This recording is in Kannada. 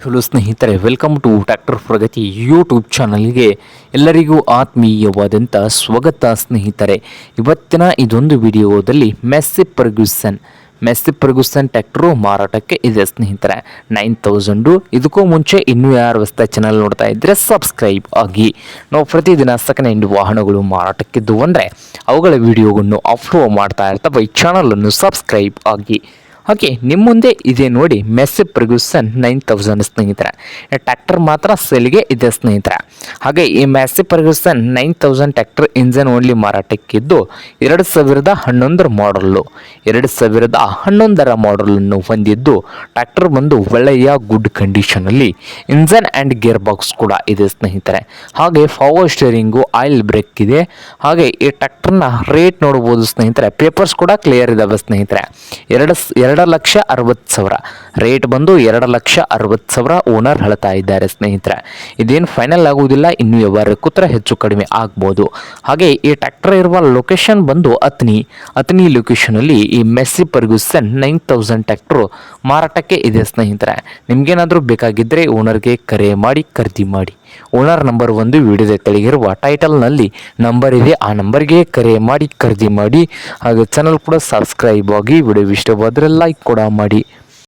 ಹಲೋ ಸ್ನೇಹಿತರೆ, welcome to tractor Pragati YouTube ಚಾನಲ್ಗೆ ಎಲ್ಲರಿಗೂ ಆತ್ಮೀಯವಾದಂಥ ಸ್ವಾಗತ. ಸ್ನೇಹಿತರೆ, ಇವತ್ತಿನ ಇದೊಂದು ವಿಡಿಯೋದಲ್ಲಿ ಮೆಸ್ಸಿ ಫರ್ಗ್ಯೂಸನ್ ಟ್ರ್ಯಾಕ್ಟರು ಮಾರಾಟಕ್ಕೆ ಇದೆ ಸ್ನೇಹಿತರೆ. 9000. ಇದಕ್ಕೂ ಮುಂಚೆ ಇನ್ನೂ ಯಾರು ಹೊಸ ಚಾನಲ್ ನೋಡ್ತಾ ಇದ್ದರೆ ಸಬ್ಸ್ಕ್ರೈಬ್ ಆಗಿ. ನಾವು ಪ್ರತಿದಿನ ಸೆಕೆಂಡ್ ಹ್ಯಾಂಡ್ ವಾಹನಗಳು ಮಾರಾಟಕ್ಕಿದ್ದು ಅಂದರೆ ಅವುಗಳ ವಿಡಿಯೋಗಳನ್ನು ಅಪ್ಲೋಡ್ ಮಾಡ್ತಾ ಇರ್ತವೆ. ಈ ಚಾನಲನ್ನು ಸಬ್ಸ್ಕ್ರೈಬ್ ಆಗಿ. ಓಕೆ, ನಿಮ್ಮ ಮುಂದೆ ಇದೆ ನೋಡಿ ಮೆಸ್ಸಿ ಫರ್ಗ್ಯೂಸನ್ 9000 ಸ್ನೇಹಿತರೆ. ಟ್ರ್ಯಾಕ್ಟರ್ ಮಾತ್ರ ಸೇಲ್ಗೆ ಇದೆ ಸ್ನೇಹಿತರೆ. ಹಾಗೆ ಈ Massey Ferguson 9000 tractor engine only ಮಾರಾಟಕ್ಕಿದ್ದು 2011 ಮಾಡಲ್ಲು. 2011 ಮಾಡಲನ್ನು ಹೊಂದಿದ್ದು ಟ್ರ್ಯಾಕ್ಟರ್ ಬಂದು ಒಳ್ಳೆಯ ಗುಡ್ ಕಂಡೀಷನಲ್ಲಿ ಇಂಜನ್ ಆ್ಯಂಡ್ ಗೇರ್ ಬಾಕ್ಸ್ ಕೂಡ ಇದೆ ಸ್ನೇಹಿತರೆ. ಹಾಗೆ ಪವರ್ ಸ್ಟೇರಿಂಗು, ಆಯಿಲ್ ಬ್ರೇಕ್ ಇದೆ. ಹಾಗೆ ಈ ಟ್ರ್ಯಾಕ್ಟರ್ನ ರೇಟ್ ನೋಡ್ಬೋದು ಸ್ನೇಹಿತರೆ. ಪೇಪರ್ಸ್ ಕೂಡ ಕ್ಲಿಯರ್ ಇದಾವೆ ಸ್ನೇಹಿತರೆ. 2,60,000 ರೇಟ್ ಬಂದು 2,60,000 ಓನರ್ ಹೇಳ್ತಾ ಇದ್ದಾರೆ ಸ್ನೇಹಿತರೆ. ಇದೇನು ಫೈನಲ್ ಆಗುವುದಿಲ್ಲ, ಇನ್ನು ವ್ಯವಹಾರ ಕೂತ್ರೆ ಹೆಚ್ಚು ಕಡಿಮೆ ಆಗ್ಬೋದು. ಹಾಗೆ ಈ ಟ್ರ್ಯಾಕ್ಟರ್ ಇರುವ ಲೊಕೇಶನ್ ಬಂದು ಅತ್ನಿ ಲೊಕೇಶನಲ್ಲಿ ಈ ಮೆಸ್ಸಿ ಫರ್ಗ್ಯೂಸನ್ 9000 ಟ್ರ್ಯಾಕ್ಟರ್ ಮಾರಾಟಕ್ಕೆ ಇದೆ ಸ್ನೇಹಿತರೆ. ನಿಮ್ಗೇನಾದರೂ ಬೇಕಾಗಿದ್ದರೆ ಓನರ್ಗೆ ಕರೆ ಮಾಡಿ ಖರೀದಿ ಮಾಡಿ. ಓನರ್ ನಂಬರ್ ಒಂದು ವಿಡಿಯೋದ ಕೆಳಗಿರುವ ಟೈಟಲ್ನಲ್ಲಿ ನಂಬರ್ ಇದೆ, ಆ ನಂಬರ್ಗೆ ಕರೆ ಮಾಡಿ ಖರೀದಿ ಮಾಡಿ. ಹಾಗೆ ಚಾನಲ್ ಕೂಡ ಸಬ್ಸ್ಕ್ರೈಬ್ ಆಗಿ. ವಿಡಿಯೋ ಇಷ್ಟವಾದರೆ ಲೈಕ್ ಕೂಡ ಮಾಡಿ.